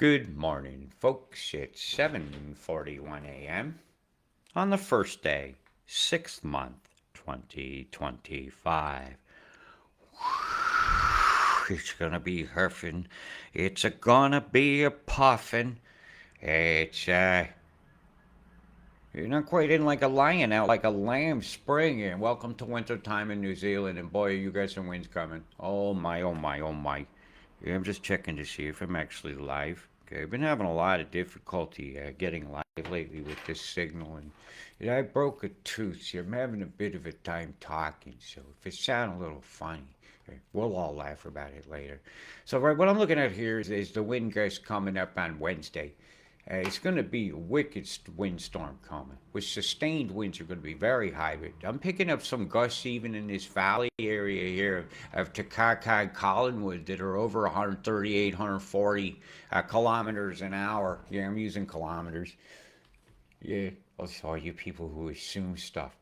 Good morning, folks. It's 7:41 a.m. on the first day, 6th month, 2025. It's gonna be huffing. It's gonna be a puffing. It's You're not quite in like a lion, out like a lamb spring. And welcome to winter time in New Zealand. And boy, you got some winds coming. Oh my, oh my, oh my. Yeah, I'm just checking to see if I'm actually live. Okay, I've been having a lot of difficulty getting live lately with this signal, and I broke a tooth, so I'm having a bit of a time talking. So if it sounds a little funny, okay, we'll all laugh about it later. So right, what I'm looking at here is the wind gust coming up on Wednesday. It's going to be a wicked windstorm coming, with sustained winds are going to be very high. But I'm picking up some gusts even in this valley area here of Takaka and Collinwood that are over 138, 140 kilometers an hour. Yeah, I'm using kilometers. Yeah, also all you people who assume stuff,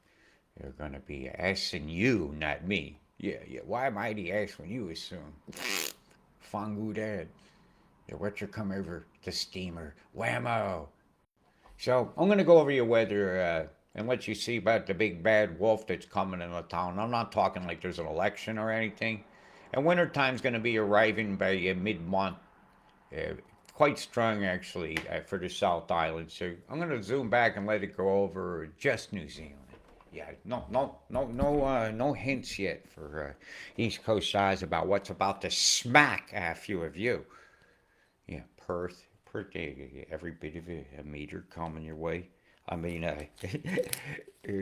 they're going to be asking you, not me. Yeah, yeah. Why am I the ass when you assume? Fangu dad. Yeah, what you come over the steamer? Whammo! So I'm gonna go over your weather and let you see about the big bad wolf that's coming into town. I'm not talking like there's an election or anything. And wintertime's gonna be arriving by mid-month. Uh, Quite strong actually for the South Island. So I'm gonna zoom back and let it go over just New Zealand. Yeah, no hints yet for East Coast eyes about what's about to smack a few of you. Yeah, Perth, every bit of a meter coming your way. I mean,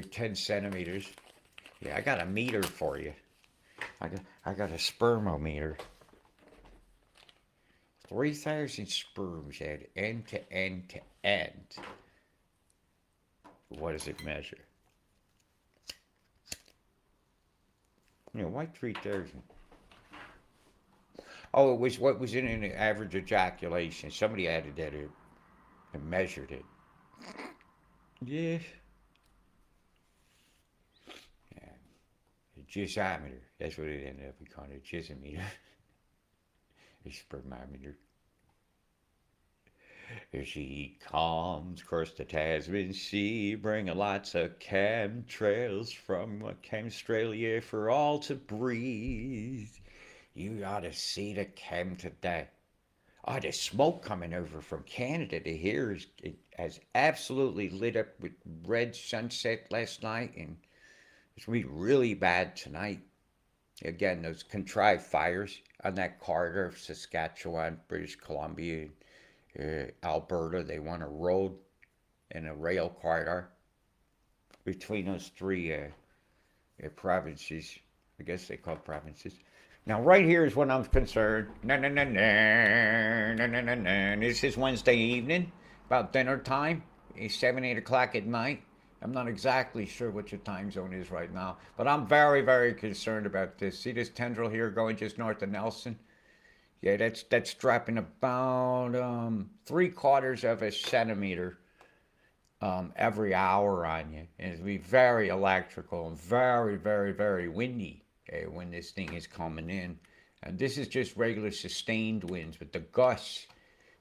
10 centimeters. Yeah, I got a meter for you. I got a spermometer. 3,000 sperms at end to end to end. What does it measure? Why 3,000? Oh, it was what was in an average ejaculation. Somebody added that in and measured it. Yeah. Yeah. A gizometer. That's what it ended up becoming, a gizometer. A spermometer. Here she comes across the Tasman Sea, bringing lots of chemtrails from Australia for all to breathe. You ought to see the chem today. Oh, the smoke coming over from Canada to here it has absolutely lit up with red sunset last night, and it's going to be really bad tonight. Again, those contrived fires on that corridor of Saskatchewan, British Columbia, Alberta, they want a road and a rail corridor between those three provinces. I guess they call provinces. Now, right here is when I'm concerned. Na na na na na na na na. This is Wednesday evening, about dinner time. It's 7, 8 o'clock at night. I'm not exactly sure what your time zone is right now, but I'm very, very concerned about this. See this tendril here going just north of Nelson? Yeah, that's dropping about 3/4 of a centimeter every hour on you, and it'll be very electrical and very, very, very windy when this thing is coming in. And this is just regular sustained winds, but the gusts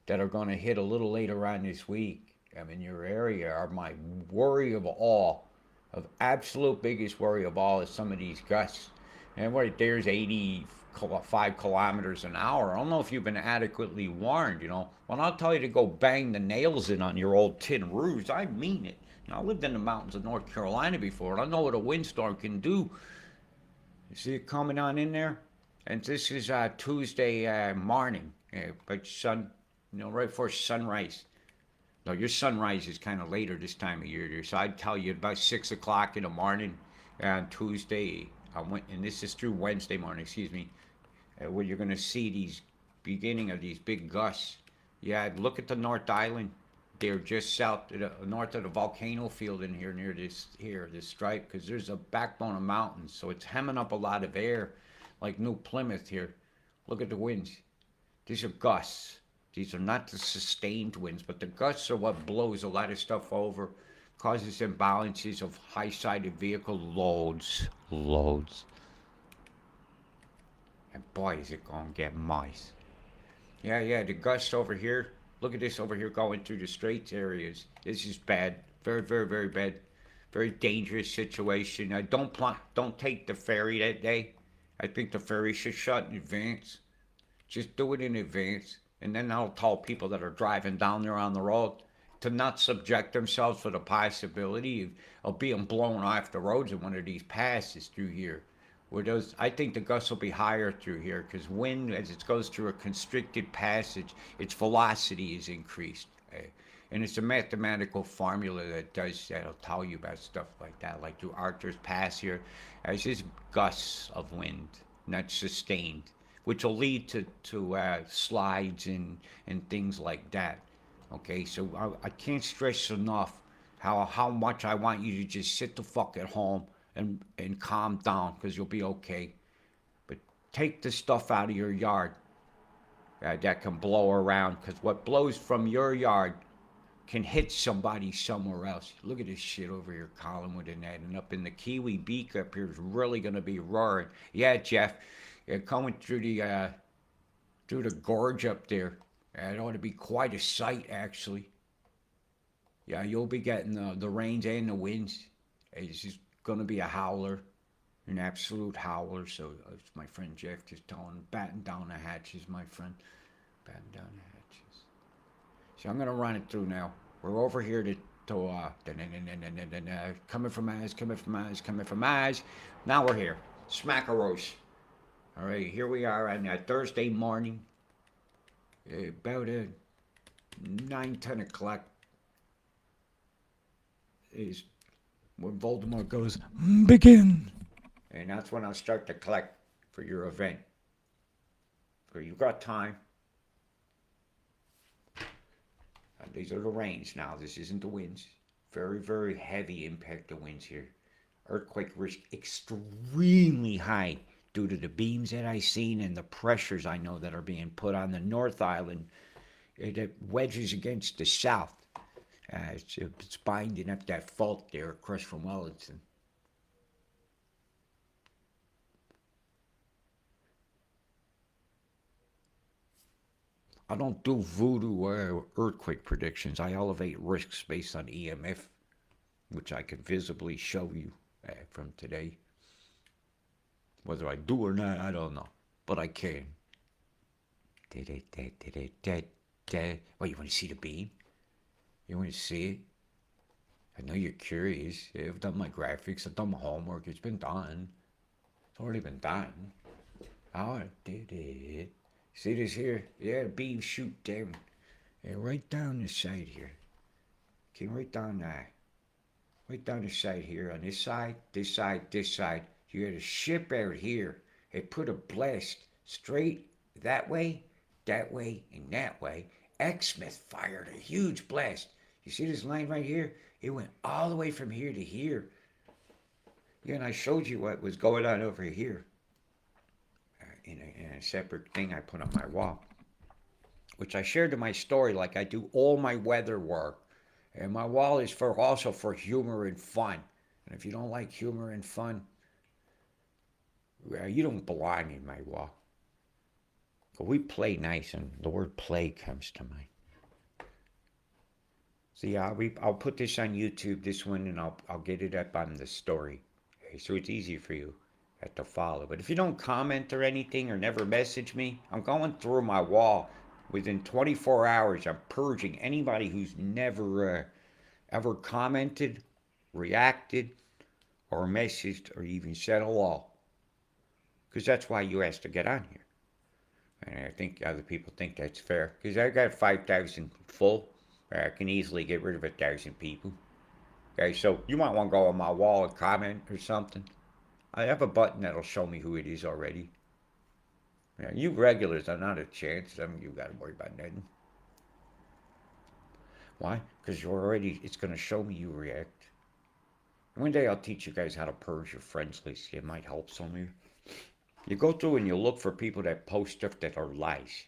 that are going to hit a little later on this week, in your area, are my worry of all. Of absolute biggest worry of all is some of these gusts. And right there's 85 kilometers an hour. I don't know if you've been adequately warned. When I'll tell you to go bang the nails in on your old tin roofs, I mean it. I lived in the mountains of North Carolina before, and I know what a windstorm can do. You see it coming on in there? And this is Tuesday morning, but right before sunrise. No, your sunrise is kind of later this time of year. So I'd tell you about 6 o'clock in the morning on Tuesday. And this is through Wednesday morning, excuse me, where you're going to see these beginning of these big gusts. Yeah, look at the North Island. They're just north of the volcano field in here near this stripe, because there's a backbone of mountains, so it's hemming up a lot of air, like New Plymouth here. Look at the winds. These are gusts. These are not the sustained winds, but the gusts are what blows a lot of stuff over, causes imbalances of high-sided vehicle loads. And boy, is it going to get moist. Yeah, the gusts over here, Look at this over here going through the Straits areas. This is bad. Very, very, very bad. Very dangerous situation. Don't take the ferry that day. I think the ferry should shut in advance. Just do it in advance. And then I'll tell people that are driving down there on the road to not subject themselves to the possibility of being blown off the roads in one of these passes through here. Where those, I think the gusts will be higher through here because wind, as it goes through a constricted passage, its velocity is increased. And it's a mathematical formula that does that'll tell you about stuff like that. Like through Arthur's Pass here, there's just gusts of wind, not sustained, which will lead to slides and things like that. Okay, so I can't stress enough how much I want you to just sit the fuck at home and calm down because you'll be okay. But take the stuff out of your yard that can blow around because what blows from your yard can hit somebody somewhere else. Look at this shit over here, Collinwood and that, and up in the Kiwi Beak up here is really gonna be roaring. Yeah, Jeff, coming through the gorge up there. It ought to be quite a sight, actually. Yeah, you'll be getting the rains and the winds. It's just gonna be a howler, an absolute howler. So it's my friend Jeff just telling, batten down the hatches, my friend, batten down the hatches. So I'm gonna run it through now. We're over here to coming from Mars, coming from Mars, coming from Mars. Now we're here, Smackaroos. All right, here we are on Thursday morning, about 9, 10 o'clock. Is when Voldemort goes, begin. And that's when I'll start to collect for your event. So you've got time. And these are the rains now. This isn't the winds. Very, very heavy impact of winds here. Earthquake risk extremely high due to the beams that I've seen and the pressures I know that are being put on the North Island. It wedges against the south. It's binding up that fault there across from Wellington. I don't do voodoo earthquake predictions. I elevate risks based on EMF, which I can visibly show you from today. Whether I do or not, I don't know, but I can. What, you want to see the beam? You want to see it? I know you're curious. I've done my graphics. I've done my homework. It's been done. It's already been done. Oh, I did it. See this here? Yeah, the beam shoot down. Yeah, right down the side here. Came right down there. Right down the side here. On this side, this side, this side. You got a ship out here. It put a blast straight that way, and that way. X-Smith fired a huge blast. You see this line right here? It went all the way from here to here. Yeah, and I showed you what was going on over here. In a separate thing I put on my wall, which I shared in my story like I do all my weather work. And my wall is also for humor and fun. And if you don't like humor and fun, you don't belong in my wall. But we play nice, and the word play comes to mind. So yeah, I'll put this on YouTube, this one, and I'll get it up on the story. Okay, so it's easy for you to follow. But if you don't comment or anything or never message me, I'm going through my wall. Within 24 hours, I'm purging anybody who's never ever commented, reacted, or messaged, or even said hello. Because that's why you asked to get on here. And I think other people think that's fair. Because I got 5,000 full. I can easily get rid of 1,000 people. Okay, so you might want to go on my wall and comment or something. I have a button that'll show me who it is already. Yeah, you regulars are not a chance. I mean, you got to worry about nothing. Why? Because you're already, it's going to show me you react. And one day I'll teach you guys how to purge your friends list. It might help some of you. You go through and you look for people that post stuff that are lies.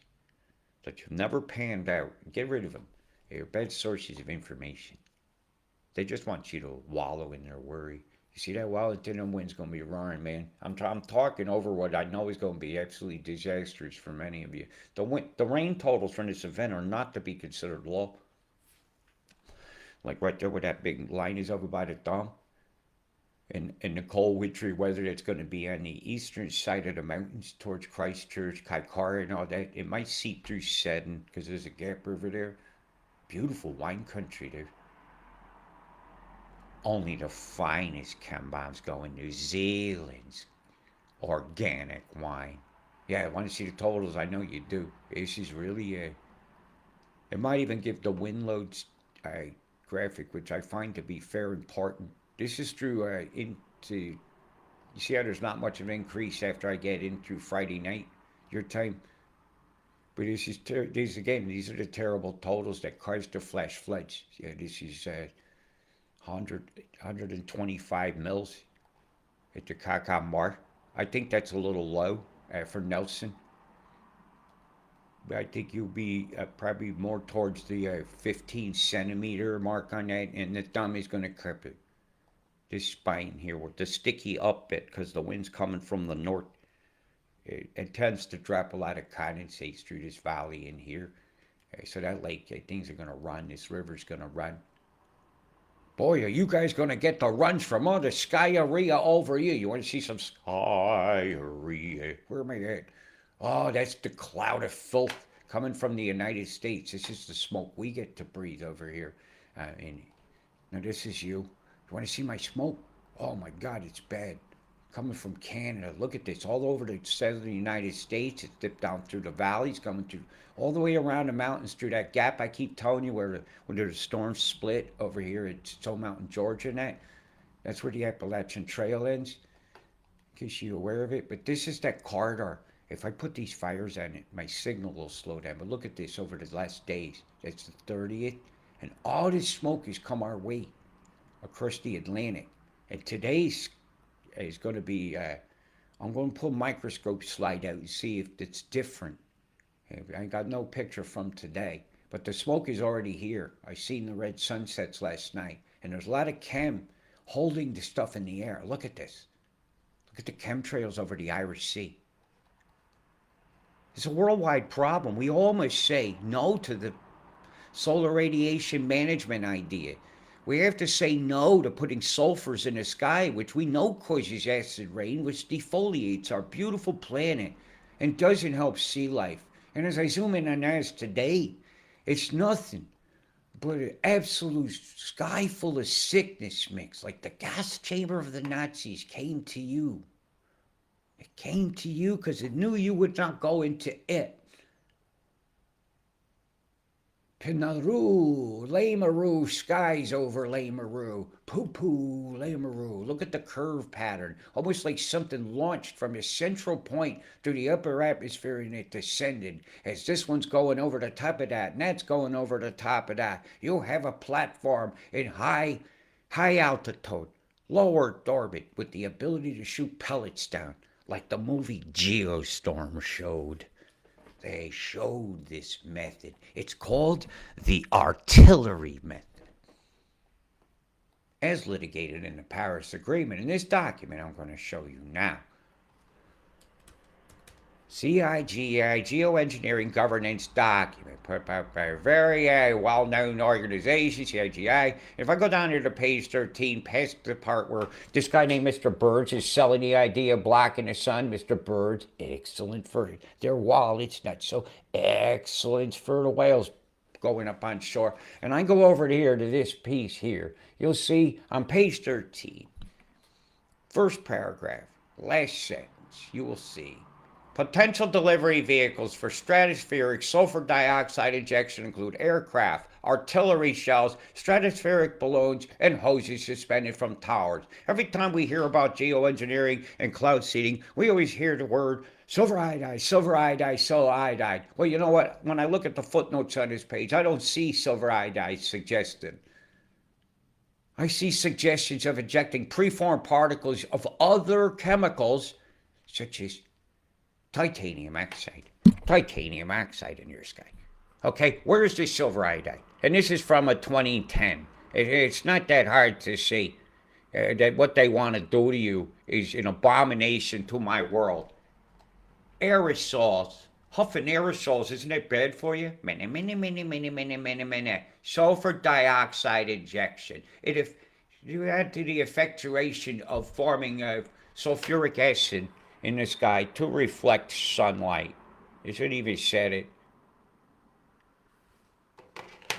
That you've never panned out. Get rid of them. They're bad sources of information. They just want you to wallow in their worry. You see that Wellington and wind's going to be roaring, man. I'm talking over what I know is going to be absolutely disastrous for many of you. The rain totals from this event are not to be considered low. Like right there where that big line is over by the dome. And the cold wintry weather that's going to be on the eastern side of the mountains towards Christchurch, Kaikara, and all that, it might seep through Seddon because there's a gap river there. Beautiful wine country there. Only the finest chem bombs go in New Zealand's organic wine. Yeah, I want to see the totals. I know you do. This is really a. It might even give the wind loads graphic, which I find to be fair important. This is through into. You see how there's not much of an increase after I get in through Friday night, your time. But these are the terrible totals that cause the flash floods. Yeah, this is 125 mils at the Kaka Mar. I think that's a little low for Nelson. But I think you'll be probably more towards the 15 centimeter mark on that, and the thumb is going to clip it. This spine here with the sticky up bit because the wind's coming from the north. It tends to drop a lot of condensates through this valley in here. So that lake, things are going to run. This river's going to run. Boy, are you guys going to get the runs from all the skyria over you. You want to see some skyria? Where am I at? Oh, that's the cloud of filth coming from the United States. This is the smoke we get to breathe over here. And now this is you. You want to see my smoke? Oh my God, it's bad. Coming from Canada. Look at this. All over the southern United States. It's dipped down through the valleys, coming through all the way around the mountains through that gap I keep telling you where the storms split over here at Stone Mountain, Georgia, and that's where the Appalachian Trail ends. In case you're aware of it. But this is that corridor. If I put these fires on it, my signal will slow down. But look at this over the last days. That's the 30th. And all this smoke has come our way across the Atlantic. And today's is going to be, I'm going to pull microscope slide out and see if it's different. I got no picture from today, but the smoke is already here. I seen the red sunsets last night, and there's a lot of chem holding the stuff in the air. Look at this. Look at the chemtrails over the Irish Sea. It's a worldwide problem. We almost say no to the solar radiation management idea. We have to say no to putting sulfurs in the sky, which we know causes acid rain, which defoliates our beautiful planet and doesn't help sea life. And as I zoom in on this today, it's nothing but an absolute sky full of sickness mix, like the gas chamber of the Nazis came to you. It came to you because it knew you would not go into it. Pinaru, Lamaru, skies over Lamaru, poo-poo, Lamaru. Look at the curve pattern, almost like something launched from a central point through the upper atmosphere and it descended. As this one's going over the top of that, and that's going over the top of that, you'll have a platform in high altitude, low Earth orbit, with the ability to shoot pellets down, like the movie Geostorm showed. They showed this method. It's called the artillery method. As litigated in the Paris Agreement. In this document I'm going to show you now. CIGI, Geoengineering Governance Document, put out by a very well-known organization, CIGI. If I go down here to page 13, past the part where this guy named Mr. Birds is selling the idea of blocking the sun, Mr. Birds, excellent for their wallets, not so excellent for the whales going up on shore. And I go over here to this piece here. You'll see on page 13, first paragraph, last sentence, you will see. Potential delivery vehicles for stratospheric sulfur dioxide injection include aircraft, artillery shells, stratospheric balloons, and hoses suspended from towers. Every time we hear about geoengineering and cloud seeding, we always hear the word silver iodide, silver iodide, silver iodide. Well, you know what? When I look at the footnotes on this page, I don't see silver iodide suggested. I see suggestions of injecting preformed particles of other chemicals, such as titanium oxide in your sky. Okay, where's this silver iodide? And this is from a 2010. It's not that hard to see. that what they want to do to you is an abomination to my world. Aerosols. Huffing aerosols, isn't it bad for you? Many, many, many, many, many, many, many. Sulfur dioxide injection. If you add to the effectuation of forming sulfuric acid in the sky to reflect sunlight. You shouldn't even said it.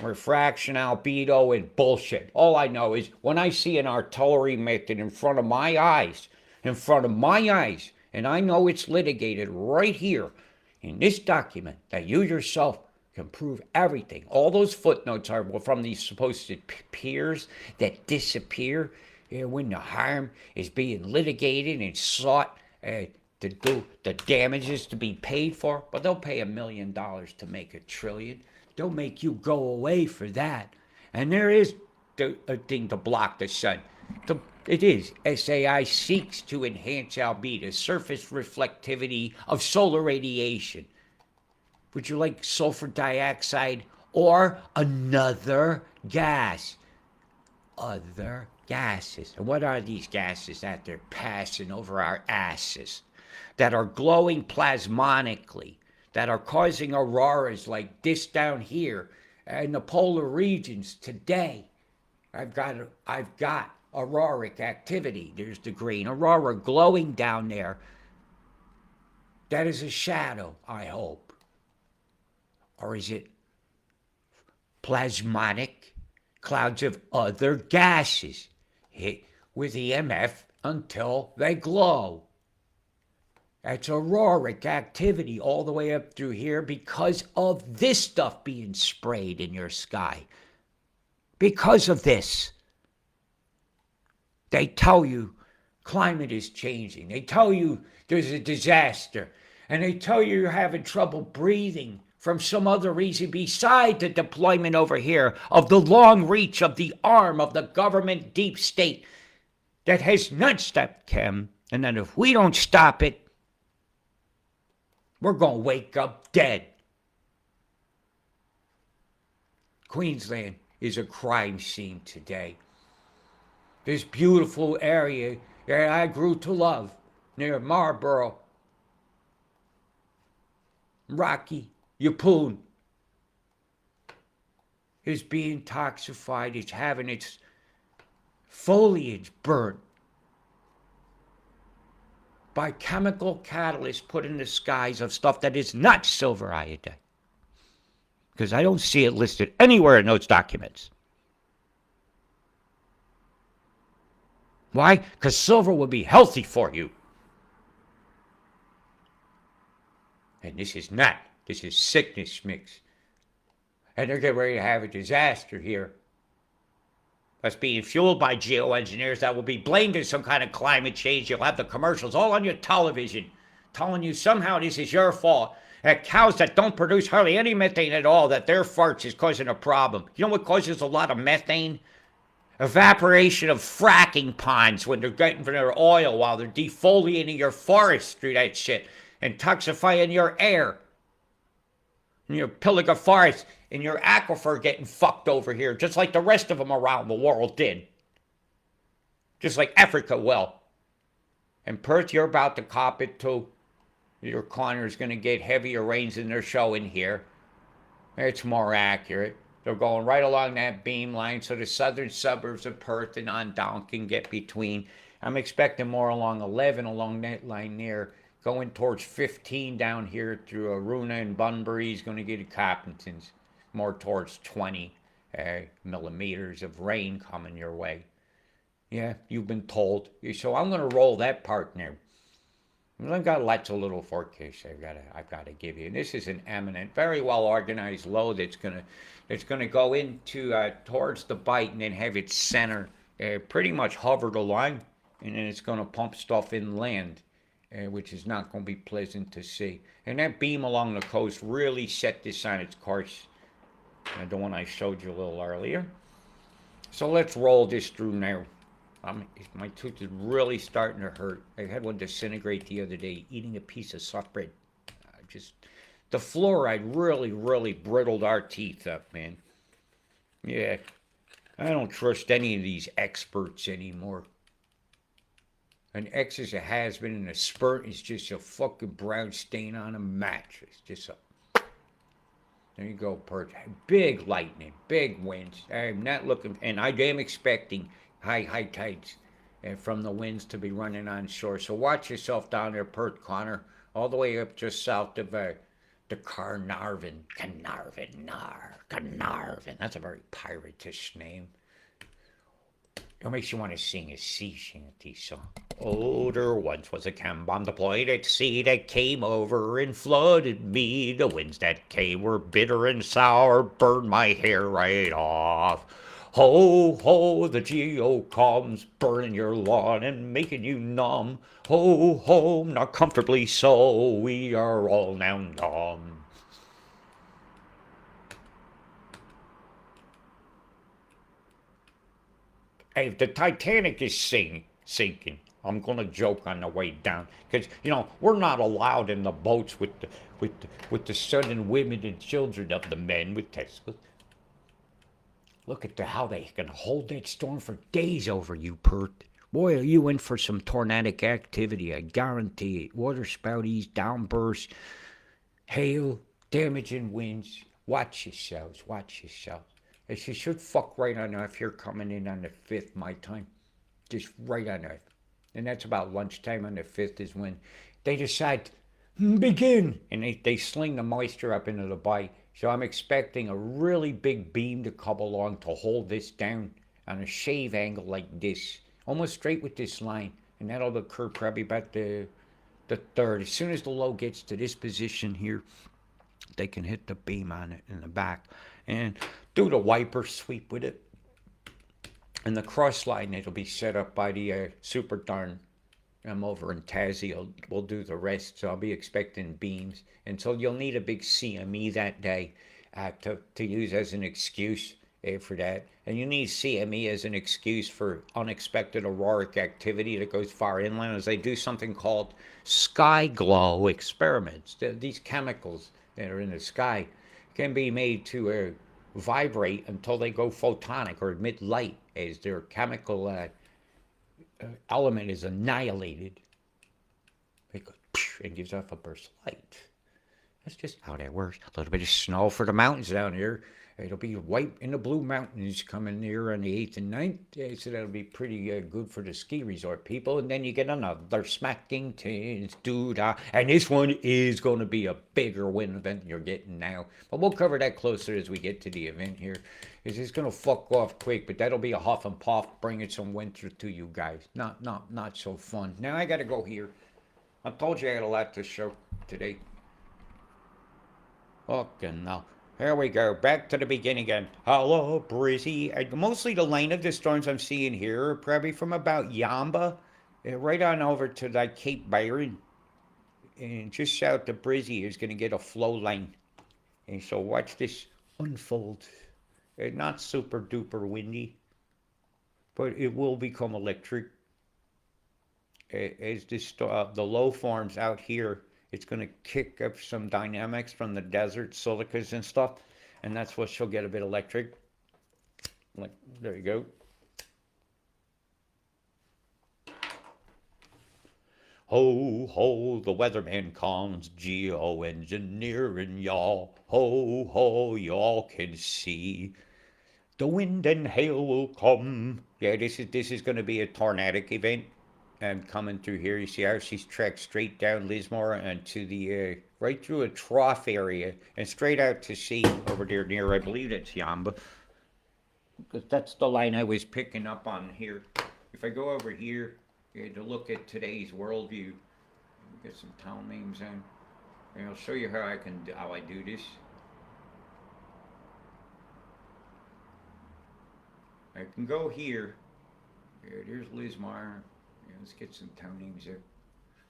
Refraction, albedo, and bullshit. All I know is when I see an artillery method in front of my eyes, and I know it's litigated right here in this document that you yourself can prove everything. All those footnotes are from these supposed peers that disappear when the harm is being litigated and sought to do the damages to be paid for. But they'll pay $1 million to make $1 trillion. They'll make you go away for that. And there is a thing to block the sun. It is. SAI seeks to enhance albedo, surface reflectivity of solar radiation. Would you like sulfur dioxide or another gas? Other gases. And what are these gases that they're passing over our asses? That are glowing plasmonically, that are causing auroras like this down here in the polar regions today. I've got auroric activity. There's the green aurora glowing down there. That is a shadow, I hope. Or is it plasmonic clouds of other gases hit with EMF until they glow? That's auroric activity all the way up through here because of this stuff being sprayed in your sky. Because of this. They tell you climate is changing. They tell you there's a disaster. And they tell you you're having trouble breathing from some other reason beside the deployment over here of the long reach of the arm of the government deep state that has not stopped chem. And that if we don't stop it, we're going to wake up dead. Queensland is a crime scene today. This beautiful area that I grew to love near Marlborough, Rocky, Yeppoon, is being toxified. It's having its foliage burnt by chemical catalysts put in the skies of stuff that is not silver iodide. Because I don't see it listed anywhere in those documents. Why? Because silver will be healthy for you. And this is not. This is sickness mix. And they're getting ready to have a disaster here. That's being fueled by geoengineers that will be blamed in some kind of climate change. You'll have the commercials all on your television telling you somehow this is your fault. That cows that don't produce hardly any methane at all, that their farts is causing a problem. You know what causes a lot of methane? Evaporation of fracking ponds when they're getting their oil while they're defoliating your forest through that shit and toxifying your air. And your Pilliga forest and your aquifer getting fucked over here, just like the rest of them around the world did. Just like Africa will. And Perth, you're about to cop it too. Your corner's going to get heavier rains than they're showing here. It's more accurate. They're going right along that beam line so the southern suburbs of Perth and on down can get between. I'm expecting more along 11 along that line there. Going towards 15 down here through Aruna and Bunbury is going to get to Coppington's. More towards 20 millimeters of rain coming your way. Yeah, you've been told. So I'm going to roll that part now. I've got lots of little forecasts I've got to give you. And this is an eminent, very well organized low that's going to go into towards the bite and then have its center pretty much hover the line, and then it's going to pump stuff inland. Which is not going to be pleasant to see. And that beam along the coast really set this on its course. The one I showed you a little earlier. So let's roll this through now. My tooth is really starting to hurt. I had one disintegrate the other day eating a piece of soft bread. The fluoride really brittled our teeth up, man. Yeah, I don't trust any of these experts anymore. An X is a has-been, and a spurt is just a fucking brown stain on a mattress. Just a there you go, Perch. Big lightning, big winds. I'm not looking, and I am expecting high tides from the winds to be running on shore. So watch yourself down there, Perch Connor, all the way up just south of the Carnarvon. Carnarvon. That's a very piratish name. It makes you want to sing a sea shanty song. Oh, there once was a chem bomb deployed at sea that came over and flooded me. The winds that came were bitter and sour, burned my hair right off. Ho, ho, the geo comes, burning your lawn and making you numb. Ho, ho, not comfortably so, we are all now numb. Hey, if the Titanic is sinking, I'm gonna joke on the way down because we're not allowed in the boats with the son and women and children of the men with Teslas. Look at how they can hold that storm for days over you, Pert. Boy, are you in for some tornadic activity? I guarantee it. Water spouties, downbursts, hail, damaging winds. Watch yourselves. Watch yourselves. She should fuck right on if you're coming in on the 5th, my time. Just right on Earth. And that's about lunchtime on the 5th is when they decide, begin. And they sling the moisture up into the bite. So I'm expecting a really big beam to come along to hold this down on a shave angle like this. Almost straight with this line. And that'll occur probably about the 3rd. As soon as the low gets to this position here, they can hit the beam on it in the back and do the wiper sweep with it. And the cross line, it'll be set up by the Super Darn. I'm over in Tassie. We'll do the rest. So I'll be expecting beams. And so you'll need a big CME that day to use as an excuse for that. And you need CME as an excuse for unexpected auroric activity that goes far inland as they do something called sky glow experiments. These chemicals that are in the sky can be made to vibrate until they go photonic or emit light as their chemical element is annihilated. It goes and gives off a burst of light. That's just how that works. A little bit of snow for the mountains down here. It'll be white in the Blue Mountains coming near on the 8th and 9th. So that'll be pretty good for the ski resort people. And then you get another smacking tins, doo-dah. And this one is going to be a bigger wind event than you're getting now. But we'll cover that closer as we get to the event here. It's just going to fuck off quick, but that'll be a huff and puff, bringing some winter to you guys. Not so fun. Now I got to go here. I told you I had a lot to show today. Fucking now. Here we go, back to the beginning again. Hello, Brizzy. Mostly the lane of the storms I'm seeing here are probably from about Yamba, right on over to like Cape Byron. And just south of Brizzy is going to get a flow line. And so watch this unfold. Not super duper windy, but it will become electric. As the low forms out here, it's going to kick up some dynamics from the desert silicas and stuff, and that's what she'll get a bit electric. Like, there you go. Ho, ho, the weatherman comes, geoengineering, y'all. Ho, ho, y'all can see. The wind and hail will come. Yeah, this is going to be a tornadic event. Coming through here, you see how she's trekked straight down Lismore and to the right through a trough area and straight out to sea over there near, I believe that's Yamba. Because that's the line I was picking up on here. If I go over here to look at today's worldview, get some town names in, and I'll show you how I do this. I can go here. There's Lismore. Let's get some town names there.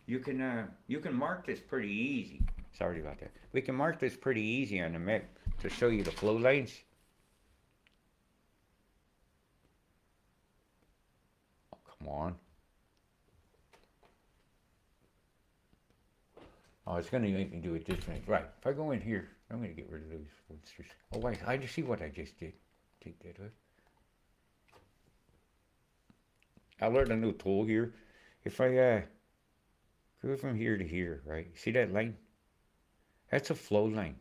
You can mark this pretty easy. Sorry about that. We can mark this pretty easy on the map to show you the flow lines. Oh, come on. Oh, it's going to make me do it this way. Right. If I go in here, I'm going to get rid of those. Oh, wait. I just see what I just did. Take that out. I learned a new tool here. If I go from here to here, right? See that line? That's a flow line.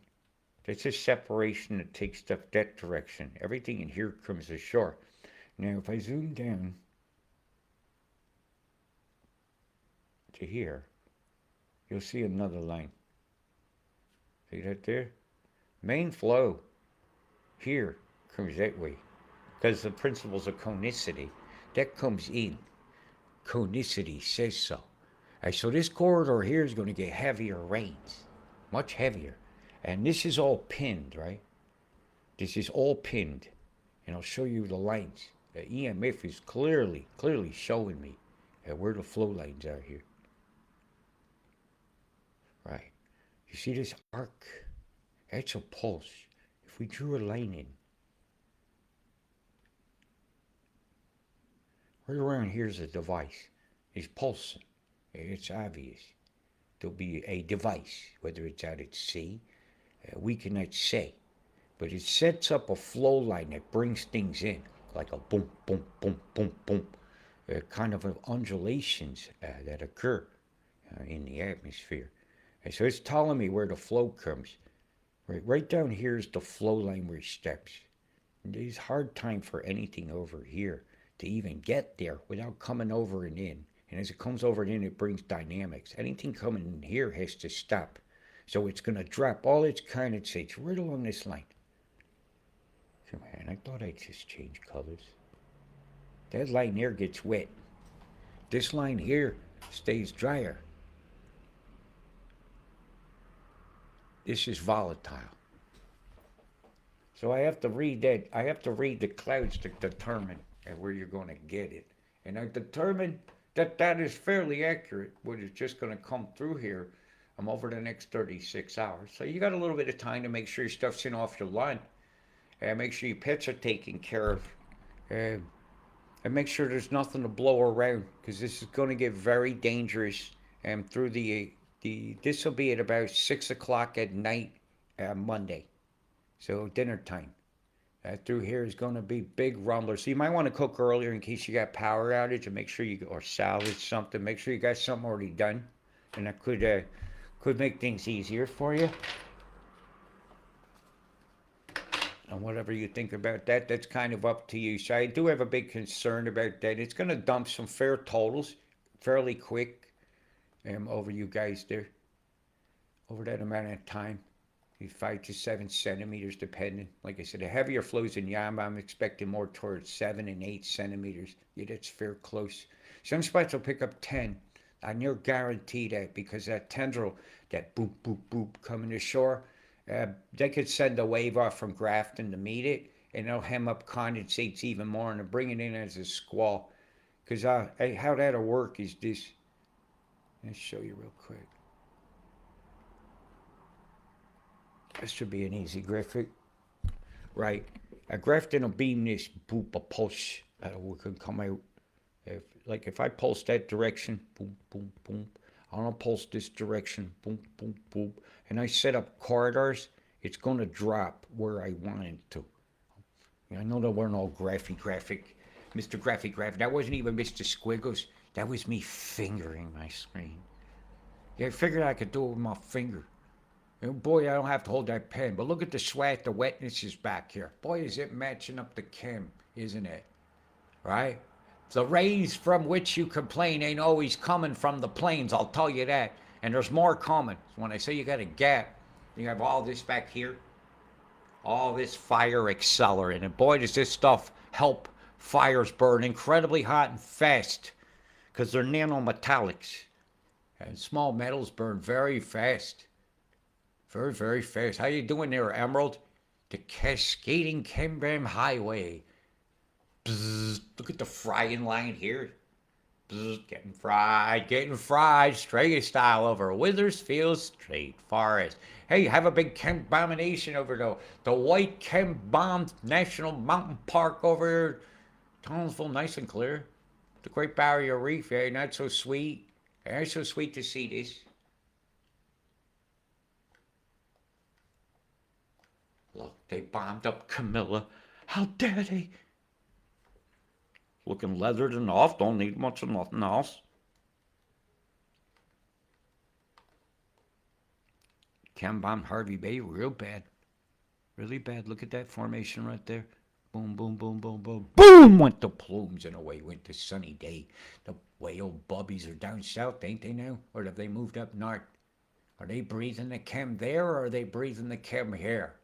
That's a separation that takes stuff that direction. Everything in here comes ashore. Now, if I zoom down to here, you'll see another line. See that there? Main flow here comes that way because the principles of conicity. That comes in. Conicity says so. So this corridor here is going to get heavier rains, much heavier. And this is all pinned, right? This is all pinned. And I'll show you the lines. The EMF is clearly showing me where the flow lines are here. Right. You see this arc? That's a pulse. If we drew a line in, right around here's a device. It's pulsing. It's obvious. There'll be a device, whether it's out at sea, we cannot say. But it sets up a flow line that brings things in, like a boom, boom, boom, boom, boom, kind of undulations that occur in the atmosphere. And so it's telling me where the flow comes. Right down here is the flow line where it steps. There's hard time for anything over here to even get there without coming over and in. And as it comes over and in, it brings dynamics. Anything coming in here has to stop. So it's going to drop all its condensates right along this line. So, man, I thought I'd just change colors. That line there gets wet. This line here stays drier. This is volatile. So I have to read that. I have to read the clouds to determine where you're going to get it. And I determined that that is fairly accurate, what is just going to come through here over the next 36 hours. So you got a little bit of time to make sure your stuff's in off your line. And make sure your pets are taken care of. And make sure there's nothing to blow around, because this is going to get very dangerous through this will be at about 6 o'clock at night Monday. So dinner time. Through here is going to be big rumblers. So you might want to cook earlier in case you got power outage, and make sure or salvage something. Make sure you got something already done, and that could make things easier for you. And whatever you think about that, that's kind of up to you. So I do have a big concern about that. It's going to dump some fair totals fairly quick over you guys there. Over that amount of time. 5 to 7 centimeters depending. Like I said, the heavier flows in Yamba, I'm expecting more towards 7 and 8 centimeters. Yeah, that's fair close. Some spots will pick up 10. I near guarantee that, because that tendril, that boop, boop, boop coming to shore, they could send a wave off from Grafton to meet it, and it'll hem up condensates even more and bring it in as a squall. Because how that'll work is this. Let's show you real quick. This should be an easy graphic. Right. A Grafton will beam this boop, a pulse that can come out. If I pulse that direction, boom, boom, boom. I'm going to pulse this direction, boom, boom, boom. And I set up corridors, it's going to drop where I want it to. I know there weren't all graphic, Mr. Graphic. That wasn't even Mr. Squiggles. That was me fingering my screen. Yeah, I figured I could do it with my finger. And boy, I don't have to hold that pen. But look at the sweat, the wetness is back here. Boy, is it matching up the chem, isn't it? Right? The rays from which you complain ain't always coming from the plains, I'll tell you that. And there's more coming. So when I say you got a gap, you have all this back here. All this fire accelerant. And boy, does this stuff help fires burn incredibly hot and fast. Because they're nanometallics. And small metals burn very fast. Very, very fast. How you doing there, Emerald? The cascading Cambram Highway. Bzzz, look at the frying line here. Bzzz, getting fried, Strega style over Withersfield Street Forest. Hey, have a big chem abomination over the White Chem Bomb National Mountain Park over here. Townsville, nice and clear. The Great Barrier Reef, yeah, not so sweet. Not so sweet to see this. Look, they bombed up Camilla. How dare they? Looking leathered and off, don't need much of nothing else. Chem bombed Harvey Bay real bad. Really bad. Look at that formation right there. Boom, boom, boom, boom, boom. Boom! Went the plumes and away went the sunny day. The whale bubbies are down south, ain't they now? Or have they moved up north? Are they breathing the chem there or are they breathing the chem here?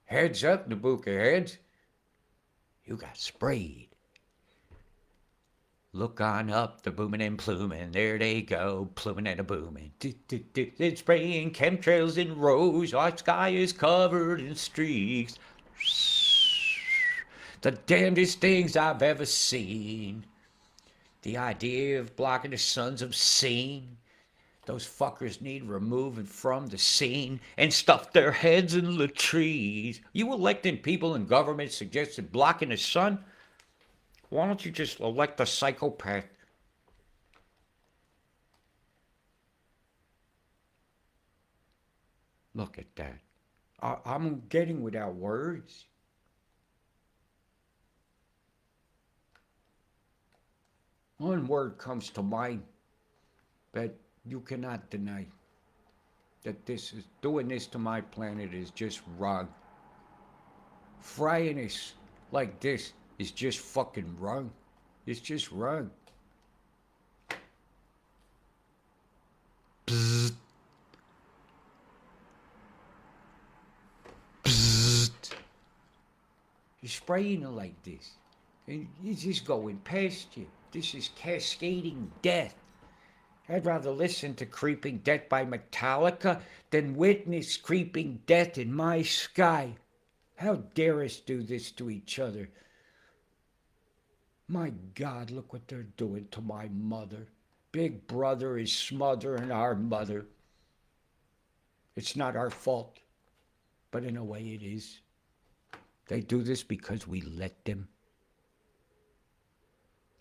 Heads up, the book of heads. You got sprayed. Look on up, the booming and pluming. There they go, pluming and a booming. It's spraying chemtrails in rows. Our sky is covered in streaks. The damnedest things I've ever seen. The idea of blocking the sun's obscene. Those fuckers need removing from the scene and stuff their heads in the trees. You electing people in government suggested blocking the sun? Why don't you just elect a psychopath? Look at that. I'm getting without words. One word comes to mind that you cannot deny. That doing this to my planet is just wrong. Frying us like this is just fucking wrong. It's just wrong. Bzzzt. Bzzzt. You're spraying it like this. And it's just going past you. This is cascading death. I'd rather listen to Creeping Death by Metallica than witness creeping death in my sky. How dare us do this to each other? My God, look what they're doing to my mother. Big Brother is smothering our mother. It's not our fault, but in a way it is. They do this because we let them.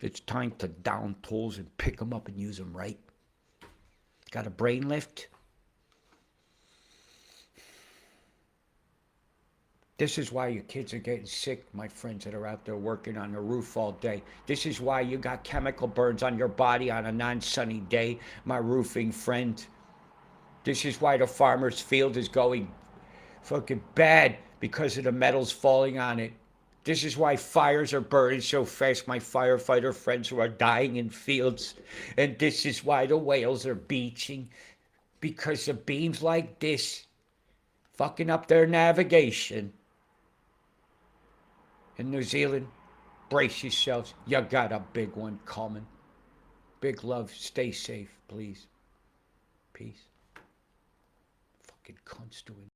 It's time to down tools and pick them up and use them right. Got a brain lift? This is why your kids are getting sick, my friends that are out there working on the roof all day. This is why you got chemical burns on your body on a non-sunny day, my roofing friend. This is why the farmer's field is going fucking bad because of the metals falling on it. This is why fires are burning so fast, my firefighter friends who are dying in fields. And this is why the whales are beaching, because of beams like this fucking up their navigation. In New Zealand, brace yourselves. You got a big one coming. Big love. Stay safe, please. Peace. Fucking cunts doing